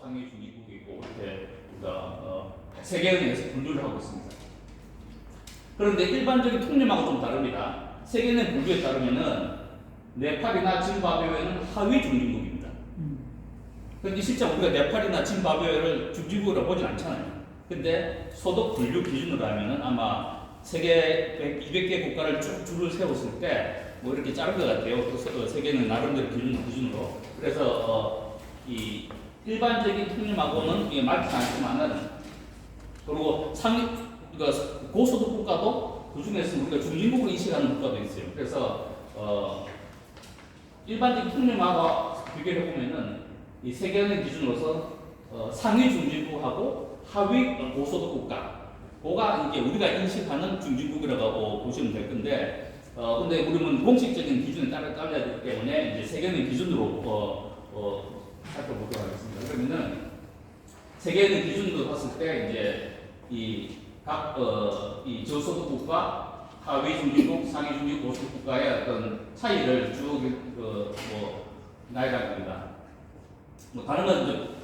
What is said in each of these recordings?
상위 중위국이고 이렇게 우리가 세계은행에서 분류를 하고 있습니다. 그런데 일반적인 통념하고 좀 다릅니다. 세계은행 분류에 따르면은 네팔이나 짐바브웨는 하위 중진국입니다. 근데 실제 우리가 네팔이나 짐바브웨를 중진국으로 보진 않잖아요. 근데 소득 분류 기준으로 하면은 아마 세계 200개 국가를 쭉 줄을 세웠을 때 뭐 이렇게 자른 것 같아요. 세계는 나름대로 기준으로. 그래서 이 일반적인 통념하고는 이게 맞지 않지만은 그리고 그러니까 고소득 국가도 그 중에서 우리가 중진국으로 인식하는 국가도 있어요. 그래서 일반적인 통념하고 비교해 보면은 이 세계은행 기준으로서 상위 중진국하고 하위 고소득 국가, 그가 이제 우리가 인식하는 중진국이라고 보시면 될 건데, 근데 우리는 공식적인 기준에 따라야 되기 때문에 이제 세계은행 기준으로 살펴보도록 하겠습니다. 그러면은 세계은행 기준으로 봤을 때 이제 이 저소득 국가, 하위 중진국, 상위 중진국, 고소득 국가의 어떤 차이를 쭉 나열할 겁니다. 뭐 다른 건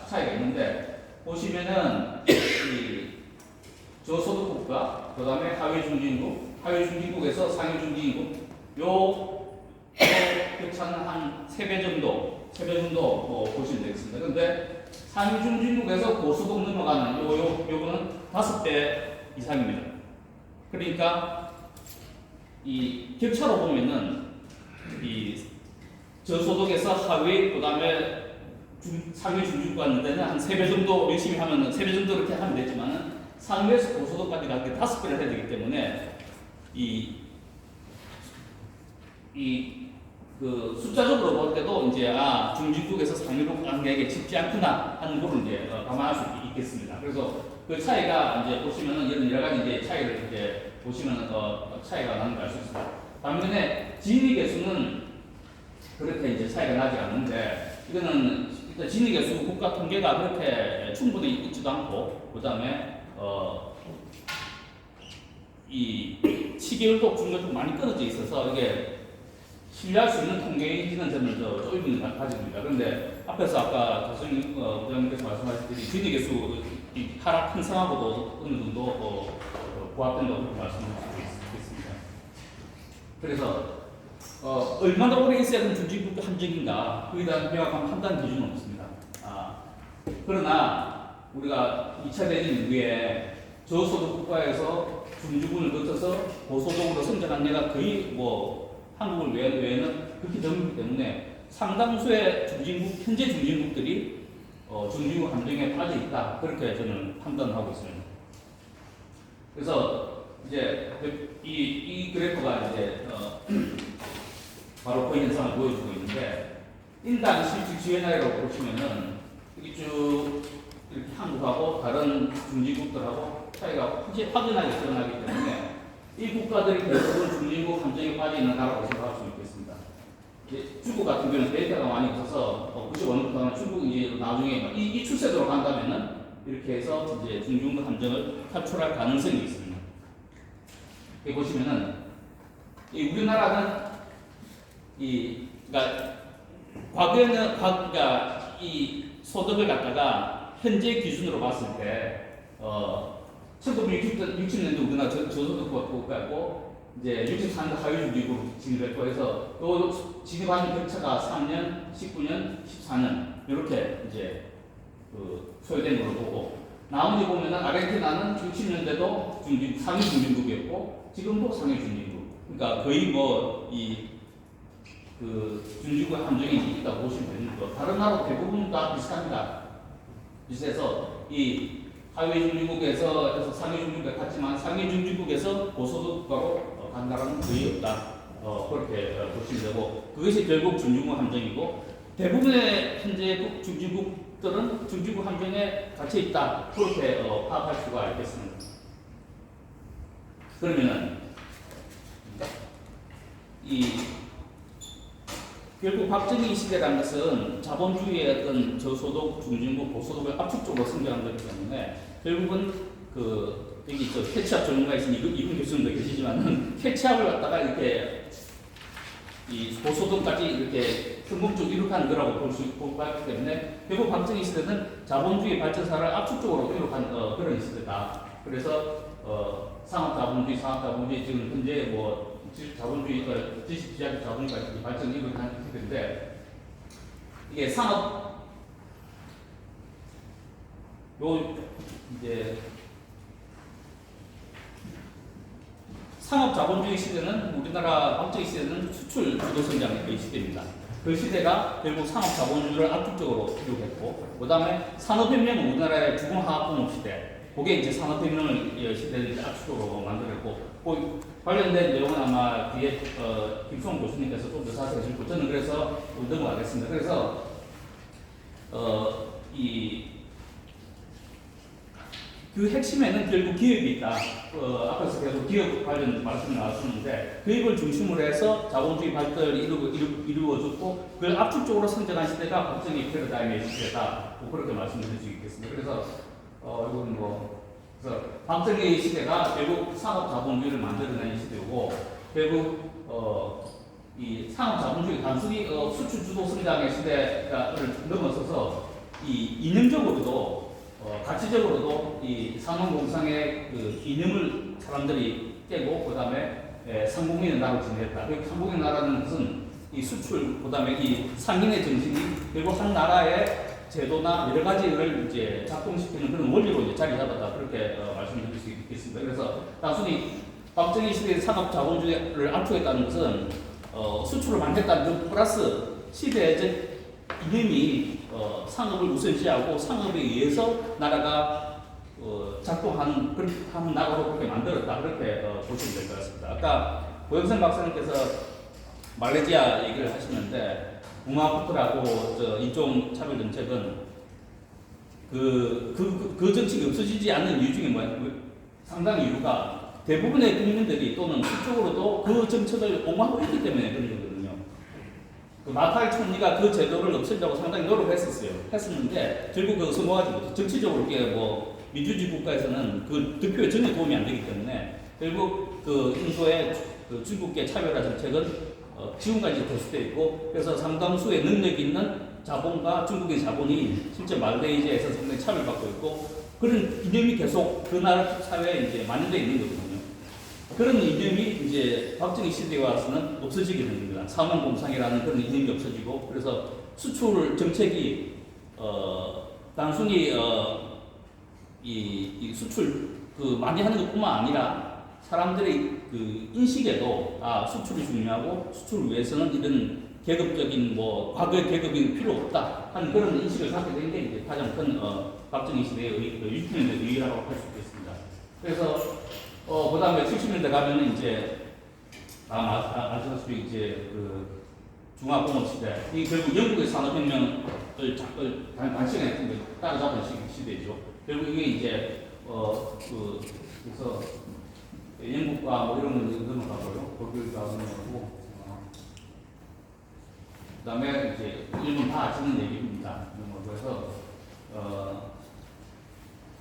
차이가 있는데 보시면은 이 저소득 국가, 그 다음에 하위 중진국, 하위 중진국에서 상위 중진국 요 격차는 한 3배 정도 보시면 되겠습니다. 그런데 상위 중진국에서 고소득 넘어가는 요거는 5배 이상입니다. 그러니까 이 격차로 보면은 이 저소득에서 하위, 그 다음에 상위 중진국 가는 데는 한 3배 정도 열심히 하면 3배 정도 이렇게 하면 되지만은 상위에서 고소득까지 가게 5배를 해야 되기 때문에 그 숫자적으로 볼 때도 이제 중진국에서 상위로 가는 게 쉽지 않구나 하는 거를 이제 감안할 수 있겠습니다. 그래서 그 차이가 이제 보시면은 이런 여러 가지 이제 차이를 이제 보시면은 차이가 나는 걸 알 수 있습니다. 반면에 진위 개수는 그렇게 이제 차이가 나지 않는데 이거는 일단 진위 개수 국가 통계가 그렇게 충분히 있지도 않고 그 다음에 이 시계율도 중간 좀 많이 끊어져 있어서 이게 신뢰할 수 있는 통계인지는 저는 쪼임을 가집니다. 그런데 앞에서 아까 교수님, 부장님께서 말씀하셨듯이 진위 개수 하락 현상하고도 어느 정도 부합된다고 그렇게 말씀을 드리겠습니다. 그래서 얼마나 오래 있어야 하는 중진국 함정인가 그에 대한 명확한 판단 기준은 없습니다. 그러나 우리가 2차 대전 이후에 저소득 국가에서 중진국을 거쳐서 고소득으로 성장한 예가 거의 한국을 외에는 그렇게 드물기 때문에 상당수의 현재 중진국들이 중진국 함정에 빠져 있다. 그렇게 저는 판단하고 있습니다. 그래서 이제 이 그래프가 이제 바로 그 현상을 보여주고 있는데 인당 실질 GNI라고 보시면은 이게 쭉 이렇게 한국하고 다른 중진국들하고 차이가 확연하게 드러나기 때문에 이 국가들이 대부분 중진국 함정에 빠져 있는 나라라고 생각할 수 있겠습니다. 중국 같은 경우는 데이터가 많이 없어서 95년부터는 중국이 이제 나중에 이 추세대로 간다면은 이렇게 해서 이제 중진국 함정을 탈출할 가능성이 있습니다. 여기 보시면은 이 우리나라는 그러니까 과거에는 그러니까 이 소득을 갖다가 현재 기준으로 봤을 때 1960년도 우리나라 저소득 국가였고 이제 64년도 하위 중진국으로 진입했고 해서 또 진입하는 격차가 3년, 19년, 14년 이렇게 이제 소요된 걸로 보고 나머지 보면은 아르헨티나는 60년대도 상위 중진국이었고 지금도 상위 중진국. 그러니까 거의 중진국 함정이 있다고 보시면 됩니다. 다른 나라 대부분 다 비슷합니다. 비슷해서 이 하위 중진국에서 상위 중진국에 갔지만 상위 중진국에서 고소득 국가로 간 나라는 거의 없다. 그렇게 보시면 되고 그것이 결국 중진국 함정이고 대부분의 현재 중진국들은 중진국 함정에 갇혀 있다. 그렇게 파악할 수가 있겠습니다. 그러면은 결국 박정희 시대라는 것은 자본주의의 어떤 저소득, 중진국, 고소득을 압축적으로 성장한 거기 때문에 결국은 여기 있죠. 캐치압 전문가이신 이분 교수님도 계시지만은 캐치압을 갖다가 이렇게 이 고소득까지 이렇게 성공적으로 이룩한 거라고 볼 수 있기 때문에 결국 박정희 시대는 자본주의 발전사를 압축적으로 이룩한 그런 시대다. 그래서 상업자본주의 지금 현재 뭐 자본주의, 지식주의적 자본주의가 발전을 이룩한 시대인데 이게 상업 자본주의 시대는 우리나라 박정희 시대는 수출 주도 성장의 시대입니다. 그 시대가 결국 상업 자본주의를 압축적으로 이룩했고, 그 다음에 산업혁명은 우리나라의 주공화학공업 시대, 그게 이제 산업혁명을 시대를 압축적으로 만들었고, 그 관련된 내용은 아마 뒤에 김수홍 교수님께서 좀 더 자세히 해주시고, 저는 그래서 좀 넘어가겠습니다. 그래서 그 핵심에는 결국 기업이 있다. 앞에서 계속 기업 관련 말씀이 나왔었는데, 기업을 중심으로 해서 자본주의 발전을 이루어졌고, 그걸 압축적으로 성장한 시대가 박정희 패러다임의 시대다. 뭐 그렇게 말씀드릴 수 있겠습니다. 그래서 이건 그래서 박정희 시대가 결국 산업 자본주의를 만들어낸 시대고, 결국 이 산업 자본주의 단순히 수출 주도 성장의 시대를 넘어서서 이 이념적으로도 가치적으로도 이 산업공상의 그 이념을 사람들이 깨고, 그 다음에 상공인의 나라로 지냈다. 그 상공인의 나라는 무슨 이 수출, 그 다음에 이 상인의 정신이 결국 한 나라의 제도나 여러 가지를 이제 작동시키는 그런 원리로 이제 자리 잡았다. 그렇게 말씀드릴 수 있겠습니다. 그래서 단순히 박정희 시대의 산업 자본주의를 압축했다는 것은 수출을 만들었다는 그 플러스 시대적 이념이 상업을 우선시하고 상업에 의해서 나라가 작동하는 그런 나라로 그렇게 만들었다. 그렇게 보시면 될 것 같습니다. 아까 고영선 박사님께서 말레이시아 얘기를 하시는데, 부마푸트라고 인종 차별 정책은 그 정책이 없어지지 않는 이유 중에 상당히 이유가 대부분의 국민들이 또는 그쪽으로도 그 정책을 옹호하고 있기 때문에 그런 거거든요. 그 마칼 총리가 그 제도를 없애려고 상당히 했었는데 결국 성공하지 못했어요. 정치적으로 이게 뭐 민주주의 국가에서는 그 득표에 전혀 도움이 안 되기 때문에 결국 그 인도의 그 중국계 차별화 정책은 지금까지 계속되어 있고, 그래서 상당수의 능력 있는 자본과 중국의 자본이 실제 말레이시아에서 상당히 차별받고 있고, 그런 이념이 계속 그 나라 사회에 이제 만연되어 있는 거거든요. 그런 이념이 이제 박정희 시대에 와서는 없어지게 된 겁니다. 산업공상이라는 그런 이념이 없어지고, 그래서 수출 정책이 단순히 이 수출 많이 하는 것뿐만 아니라 사람들의 그 인식에도 수출이 중요하고 수출을 위해서는 이런 계급적인 과거의 계급이 필요 없다 하는 그런 인식을 갖게 된 게 이제 가장 큰 박정희 시대의 유통의 의의라고 할 수 있겠습니다. 그래서 그 다음에 70년대 가면은 이제 아시다시피 이제 그 중화공업 시대, 이 결국 영국의 산업혁명을 단시간에 따라잡은 시대죠. 결국 이게 이제 그래서 영국과 뭐 이런 건 넘어가고요. 독일과 넘어가고, 그 다음에 이제 일본 다 아시는 얘기입니다. 그래서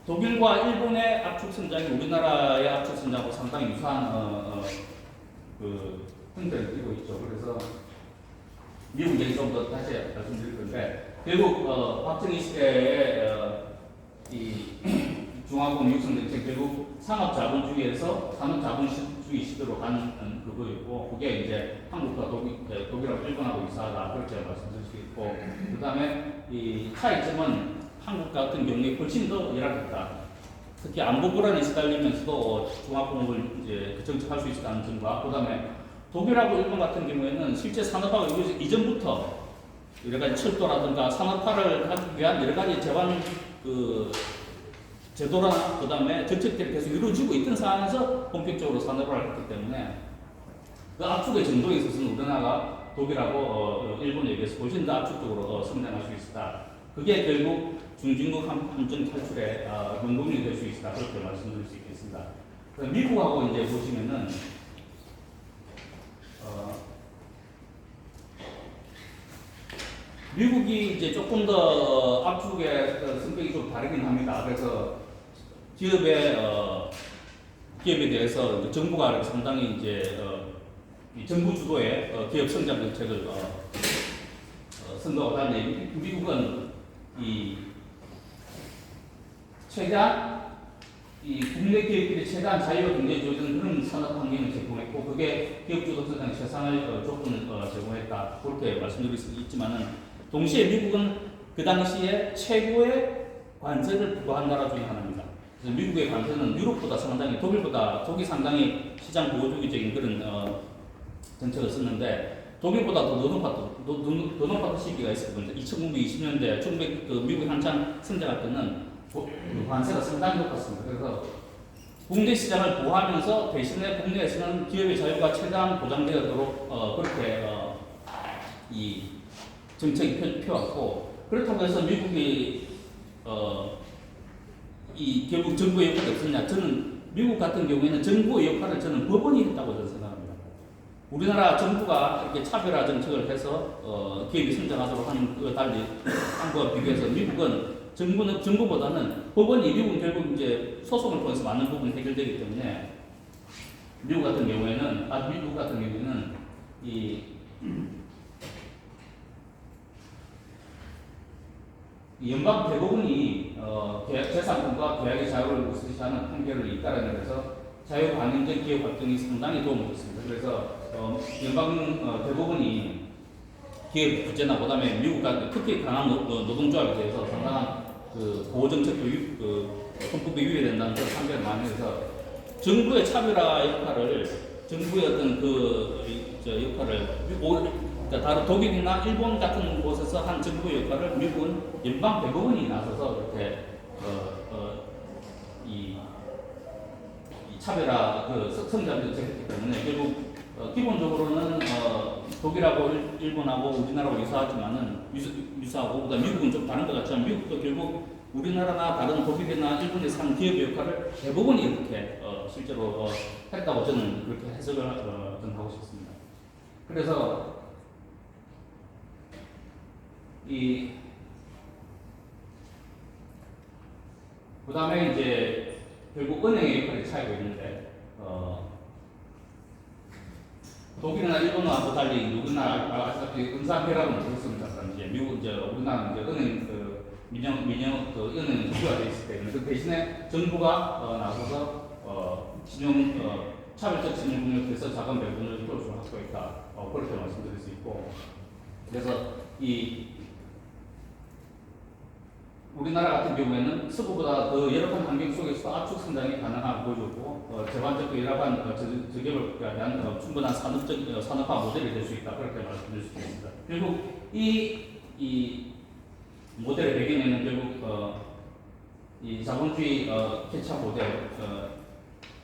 독일과 일본의 압축 성장이 우리나라의 압축 성장하고 상당히 유사한 그 형태를 띠고 있죠. 그래서 미국 얘기 좀 더 다시 말씀드릴 건데, 결국 박정희 시대의 이 중화공업 육성 정책, 결국 산업 자본주의에서 산업 자본주의 시대로 가는 그거였고, 그게 이제 한국과 독일하고 일본하고 유사하다, 그렇게 말씀드릴 수 있고, 그 다음에 이 차이점은 한국 같은 경우에 훨씬 더 열악했다. 특히 안보 불안에 시달리면서도 중화공업을 이제 정책할 수 있었다는 점과, 그 다음에 독일하고 일본 같은 경우에는 실제 산업화가 이전부터 여러 가지 철도라든가 산업화를 하기 위한 여러 가지 제반 제도나 그 다음에 정책들이 계속 이루어지고 있던 상황에서 본격적으로 산업화를 했기 때문에 그 압축의 정도에 있어서는 우리나라가 독일하고 일본에 비해서 훨씬 더 압축적으로 성장할 수 있었다. 그게 결국 중진국 함정 탈출의 원동력이 될 수 있다. 그렇게 말씀드릴 수 있겠습니다. 미국하고 이제 보시면은 미국이 이제 조금 더 압축의 성격이 좀 다르긴 합니다. 그래서 기업에 대해서 정부가 상당히 이제 정부 주도의 기업 성장 정책을 선거와 달리 미국은 이 최대한 이 국내 기업들이 최대한 자유와 경제 주어지는 그런 산업 환경을 제공했고 그게 기업 주도 성장에 최상의 조건을 제공했다 그렇게 말씀드릴 수 있지만은 동시에 미국은 그 당시에 최고의 관세를 부과한 나라 중에 하나입니다. 그래서 미국의 관세는 유럽보다 상당히 독일 상당히 시장 보호주의적인 그런 정책을 썼는데 독일보다 더 높았던 시기가 있었거든요. 1920년대 미국이 한창 성장할 때는 관세가 상당히 높았습니다. 그래서 국내 시장을 보호하면서 대신에 국내에서는 기업의 자유가 최대한 보장되도록 그렇게 이 정책이 펴왔고 그렇다고 해서 미국이 이 결국 정부의 역할이 없었냐? 저는 미국 같은 경우에는 정부의 역할을 저는 법원이 했다고 저는 생각합니다. 우리나라 정부가 이렇게 차별화 정책을 해서 기업이 성장하도록 하는 것과 달리 한국과 비교해서 미국은 정부보다는 법원이 미국은 결국 이제 소송을 통해서 많은 부분이 해결되기 때문에 미국 같은 경우에는 이 연방 대법원이 재산권과 계약의 자유를 우선시하는 판결을 잇따라내면서 자유반영적 기업 활동이 상당히 도움을 줬습니다. 그래서 연방 대법원이 기업 규제나 그다음에 미국 같은 특히 강한 노동조합에 대해서 상당한 그 보호정책도 헌법에 위배된다는 그런 판결을 많이 해서 정부의 차별화 역할을 정부의 어떤 역할을 그러니까 다른 독일이나 일본 같은 곳에서 한 정부의 역할을 미국은 연방 대법원이 나서서 이렇게 이 차별화 성장 정책했기 때문에 결국 기본적으로는 독일하고 일본하고 우리나라하고 유사하고 그다음 미국은 좀 다른 것 같지만 미국도 결국 우리나라나 다른 독일이나 일본에서 한 기업의 역할을 대법원이 이렇게 실제로 했다고 저는 그렇게 해석을 좀 하고 싶습니다. 그래서 그 다음에 이제 결국 은행의 역할이 차이가 있는데 독일이나 일본하고 달리 누구나 아시다시피 은사회라고는 들었습니다. 이제 미국 우리나라는 이제 은행 민영 은행 국유화돼 있을 때는 그 대신에 정부가 나서서 차별적 신용 공격해서 자금 배분을 도와줄 수 있다. 그렇게 말씀드릴 수 있고 그래서 우리나라 같은 경우에는 서구보다 더 열악한 환경 속에서 압축 성장이 가능함을 보여줬고 제반적 열악한 저격을 위한 충분한 산업화 모델이 될 수 있다 그렇게 말씀드릴 수 있습니다. 결국 이 모델의 배경에는 결국 이 자본주의 캐치업 모델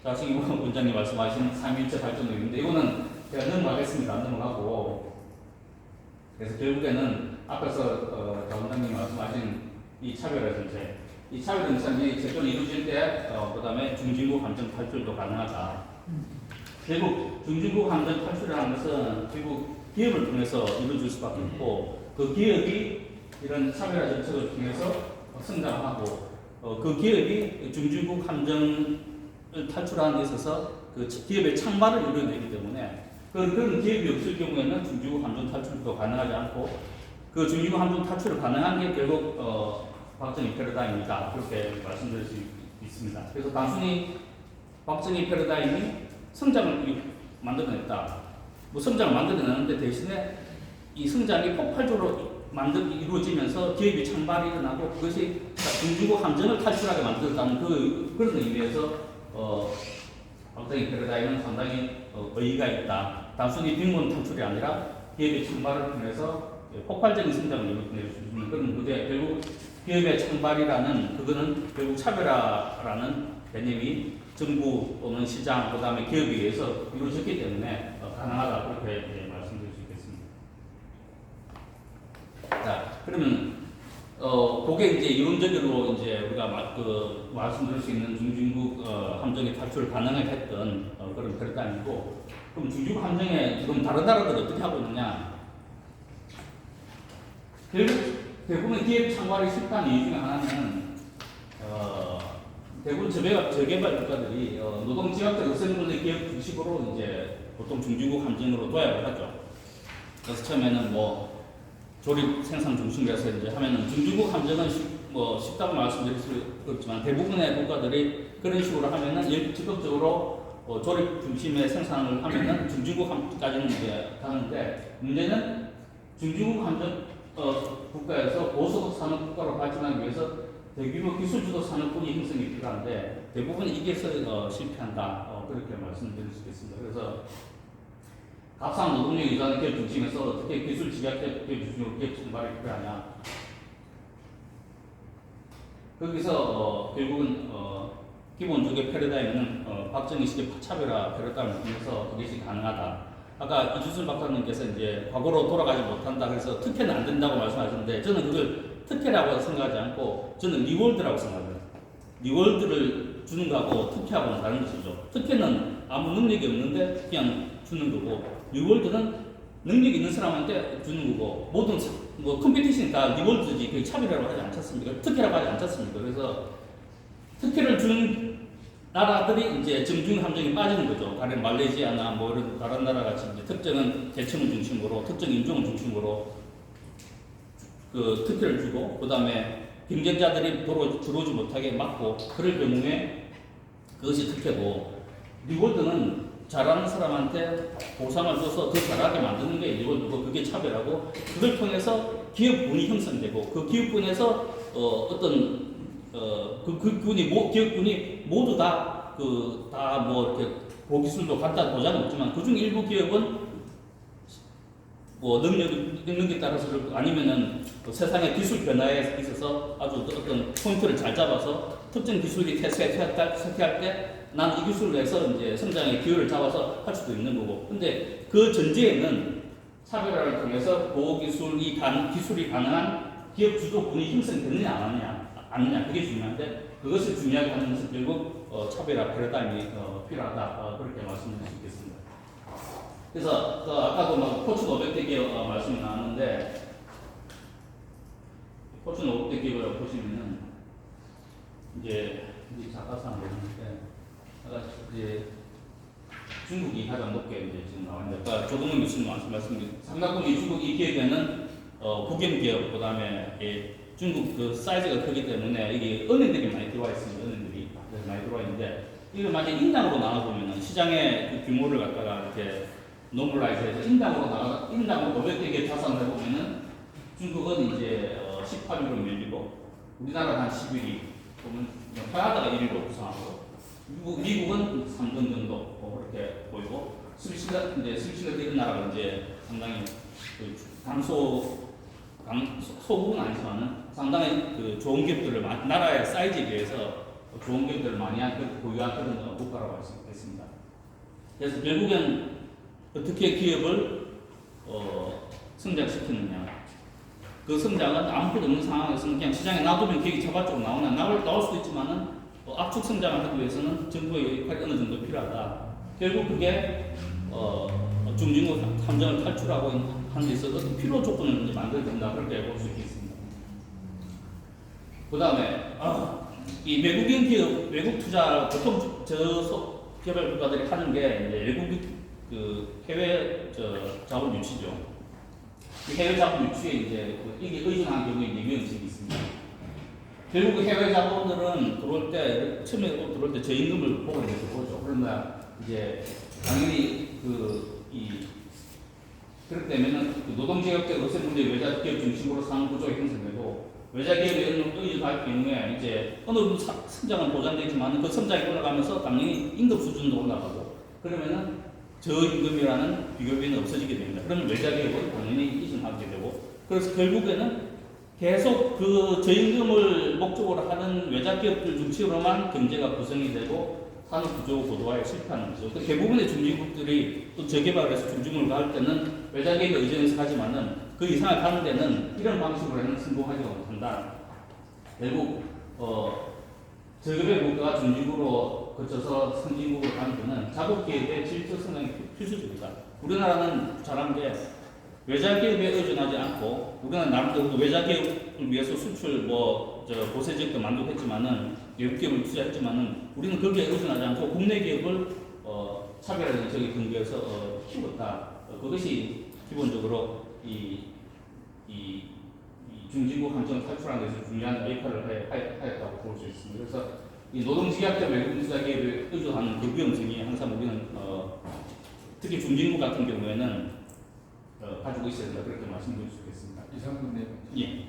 자승희 원장님 말씀하신 3일째 발전도 있는데 이거는 제가 넘어가겠습니다. 안 넘어가고 그래서 결국에는 앞에서 자 원장님 말씀하신 이 차별화 정책, 이 차별화 정책이 제대로 이루어질 때, 그 다음에 중진국 함정 탈출도 가능하다. 결국 중진국 함정 탈출이라는 것은 결국 기업을 통해서 이루어질 수밖에 없고, 그 기업이 이런 차별화 정책을 통해서 성장하고, 그 기업이 중진국 함정을 탈출하는 데 있어서 그 기업의 창발을 이루어내기 때문에 그런 기업이 없을 경우에는 중진국 함정 탈출도 가능하지 않고, 그 중진국 함정 탈출을 가능한 게 결국 박정희 패러다임이다. 그렇게 말씀드릴 수 있습니다. 그래서 단순히 박정희 패러다임이 성장을 만들어냈다. 성장을 만들어내는데 대신에 이 성장이 폭발적으로 이루어지면서 기업이 창발이 일어나고 그것이 중진국 함정을 탈출하게 만들었다는 그런 의미에서 박정희 패러다임은 상당히 의의가 있다. 단순히 빈곤 탈출이 아니라 기업의 창발을 통해서 폭발적인 성장을 이루어낼 수 있는 그런 그게 결국 기업의 창발이라는 그거는 결국 차별화라는 개념이 정부 또는 시장 그다음에 기업에 의해서 이루어졌기 때문에 가능하다 그렇게 말씀드릴 수 있겠습니다. 자 그러면 그게 이제 이론적으로 이제 우리가 말씀드릴 수 있는 중진국 함정의 탈출을 가능하게 했던 그런 패러다임이고 그럼 중진국 함정에 지금 다른 나라들은 어떻게 하고 있느냐? 결국 대부분 기업 창발이 쉽다는 이유 중에 하나는 대부분 저개발 국가들이 노동지역적 의생분의 기업 중심으로 이제 보통 중진국 함정으로 도약을 하죠. 그래서 처음에는 조립 생산 중심이라서 이제 하면은 중진국 함정은 쉽다고 말씀드릴 수 없지만 대부분의 국가들이 그런 식으로 하면은 적극적으로 조립 중심의 생산을 하면은 중진국 함정까지는 이제 가는데 문제는 중진국 함정 국가에서 고소득 산업 국가로 발전하기 위해서 대규모 기술주도 산업군이 형성이 필요한데 대부분 이게서 실패한다. 그렇게 말씀드릴 수 있겠습니다. 그래서 값싼 노동력 이전의 기업 중심에서 어떻게 기술 집약 기업 중심으로 기업 증발이 필요하냐. 거기서 결국은 기본적인 패러다임은 박정희 시대 차별화 패러다임을 통해서 그것이 가능하다. 아까 이주순 박사님께서 이제 과거로 돌아가지 못한다 그래서 특혜는 안 된다고 말씀하셨는데 저는 그걸 특혜라고 생각하지 않고 저는 리월드라고 생각합니다. 리월드를 주는 거하고 특혜하고는 다른 것이죠. 특혜는 아무 능력이 없는데 그냥 주는 거고 리월드는 능력 있는 사람한테 주는 거고 모든 컴피티션이 다 리월드지 그 차별이라고 하지 않잖습니까? 특혜라고 하지 않잖습니까? 그래서 특혜를 주는 나라들이 이제 정중 함정에 빠지는 거죠. 다른 말레이시아나 뭐 이런 다른 나라 같이 이제 특정은 계층을 중심으로 특정 인종을 중심으로 그 특혜를 주고 그 다음에 경쟁자들이 들어오지 못하게 막고 그럴 경우에 그것이 특혜고 리월드는 잘하는 사람한테 보상을 줘서 더 잘하게 만드는 게 리월드고 그게 차별하고 그걸 통해서 기업군이 형성되고 그 기업군에서 기업군이 모두 다 뭐 이렇게 고기술도 갖다 보장은 없지만 그중 일부 기업은 뭐 능력에 따라서 아니면은 세상의 기술 변화에 있어서 아주 어떤 포인트를 잘 잡아서 특정 기술이 쇠퇴할 때 난 이 기술을 해서 이제 성장의 기회를 잡아서 할 수도 있는 거고. 근데 그 전제에는 차별화를 통해서 기술이 가능한 기업 주도군이 형성되느냐 안 하느냐 그게 중요한데 그것을 중요하게 하는 것은 결국 차별화 패러다임이 필요하다 그렇게 말씀드릴 수 있겠습니다. 그래서 아까도 막 포춘 500대 기업 말씀이 나왔는데 포춘 500대 기업을 보시면은 이제 자가상 보는데 이제 중국이 가장 높게 이제 지금 나왔는데 아까 조동훈 교수님 말씀드린 삼각군이 중국 이 기업에는 국영 기업 그다음에 중국 그 사이즈가 크기 때문에 이게 은행들이 많이 들어와 있습니다. 은행들이 많이 들어와 있는데 이걸 만약 인당으로 나눠 보면은 시장의 그 규모를 갖다가 이렇게 노멀라이즈해서 인당으로 500개 기업 자산을 해보면은 중국은 이제 18위로 밀리고 우리나라는 한 11위 보면 캐나다가 1위로 구성하고 미국은 3등 정도 그렇게 보이고 스위스가 이런 나라가 이제 상당히 소국은 아니지만은 상당히 그 좋은 기업들을 나라의 사이즈에 비해서 좋은 기업들을 많이 보유한 그런 국가라고 할 수 있겠습니다. 그래서 결국엔 어떻게 기업을 성장시키느냐. 그 성장은 아무것도 없는 상황에서는 그냥 시장에 놔두면 기업이 자발적으로 나올 수도 있지만은 압축 성장을 하기 위해서는 정부의 역할이 어느 정도 필요하다. 결국 그게 중진국 함정을 탈출하고 하는 데 있어서 어떤 필요 조건을 이제 만들어야 된다. 그렇게 볼 수 있겠습니다. 그 다음에 이 외국인 기업, 외국 투자 보통 개발 국가들이 하는 게 이제 외국 그 해외 자본 유치죠. 해외 자본 유치에 이제 이게 의존한 경우에 이제 위험성이 있습니다. 결국 해외 자본들은 처음에 들어올 때 저임금을 보고 이제 들어오죠. 그러나 이제 당연히 그렇기 때문에 그 노동제약적 어세 문제 외자기업 중심으로 상황 구조가 형성되고 외자기업에 의존할 경우에 이제 어느 정도 성장은 보장되지만 그 성장이 올라가면서 당연히 임금 수준도 올라가고 그러면은 저임금이라는 비교비는 없어지게 됩니다. 그러면 외자기업은 당연히 의존하게 되고 그래서 결국에는 계속 그 저임금을 목적으로 하는 외자기업들 중심으로만 경제가 구성이 되고 산업구조 고도화에 실패하는 거죠. 대부분의 중진국들이 또 저개발에서 중진국을 갈 때는 외자기업에 의존해서 하지만은 그 이상을 가는 데는 이런 방식으로는 성공하지 못한다. 결국 저개발 국가가 중진국으로 거쳐서 선진국으로 가는 데는 자국기업의 질적 성장이 필수적이다. 우리나라는 잘한 게 외자기업에 의존하지 않고 우리는 나름대로 외자기업을 위해서 수출 보세 지역도 만들었지만은 외국 기업을 투자했지만은 우리는 거기에 의존하지 않고 국내 기업을 차별화된 근거에서 키웠다. 그것이 기본적으로 이 이 중진국 함정 탈출하는 데서 중요한 역할을 하였다고 볼 수 있습니다. 그래서 이 노동지각자 외국 인사기업에 의존하는 그 위험성이 항상 우리는 특히 중진국 같은 경우에는 가지고 있어야 된다 그렇게 말씀드릴 수 있겠습니다. 이상군님. 예.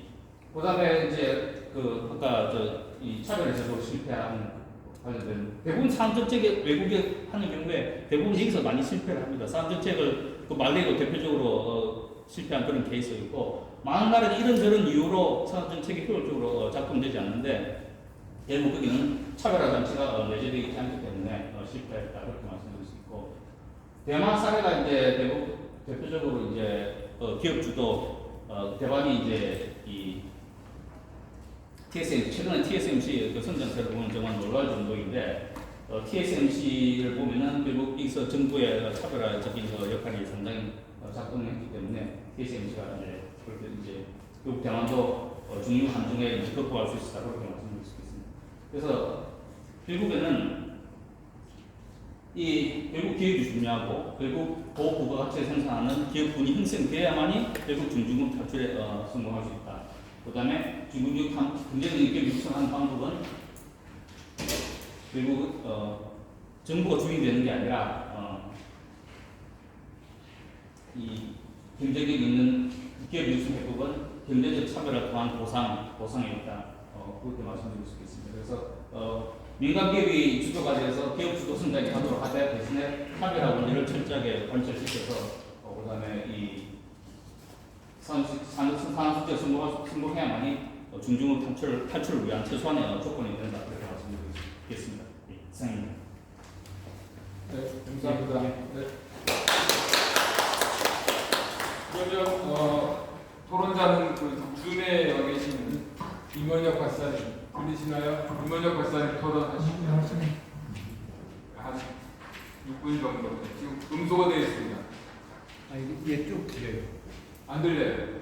그다음에 이제 아까 이 차별에서도 실패하는 관련된 대부분 사업 정책에 외국에 하는 경우에 대부분 여기서 많이 실패를 합니다. 사업 정책을 말레이가 대표적으로 실패한 그런 케이스이고 많은 나라는 이런저런 이유로 사업 정책이 효율적으로 작동되지 않는데 결국 거기는 차별화 장치가 내재되어 있지 않기 때문에 실패했다 그렇게 말씀드릴 수 있고 대만 사례가 이제 대표적으로 이제 기업주도 대만이 이제 이 최근에 TSMC 그 성장세를 보면 정말 놀랄 정도인데 TSMC를 보면은 결국 여기서 정부의 차별화적인 역할이 상당히 작동했기 때문에 TSMC가 이제 그렇게 이제 결국 대만도 중유 함정에 극복할 수 있었다 그렇게 말씀드릴 수 있습니다. 그래서 결국에는 이 결국 기업이 중요하고 결국 고부가가치를 생산하는 기업군이 형성돼야만이 결국 중진국 탈출에 성공할 수 있다. 그다음에 중국이 경제적인 기업이 육성하는 방법은 결국 정부가 주인이 되는 게 아니라 이 경제력이 있는 기업 육성 해법은 경제적 차별을 통한 보상에 있다. 그렇게 말씀드릴 수 있겠습니다. 그래서 민간 기업이 주도가 돼서 기업 주도 성장이 하도록 하되 대신에 차별화 원리를 철저하게 관철시켜서 그다음에 이 산업수제 성공해야만이 중중국 탈출을 위한 최소한의 조건이 된다 그렇게 말씀드리겠습니다. 이상입니다. 네, 감사합니다. 네. 그러면 토론자는 그 줌에 와 계시는 임원혁 박사님 들리시나요? 임원혁 박사님 토론하시죠. 한 6분 정도 지금 음소거 되어 있습니다. 아, 이게 쭉 들려요. 안 들려요.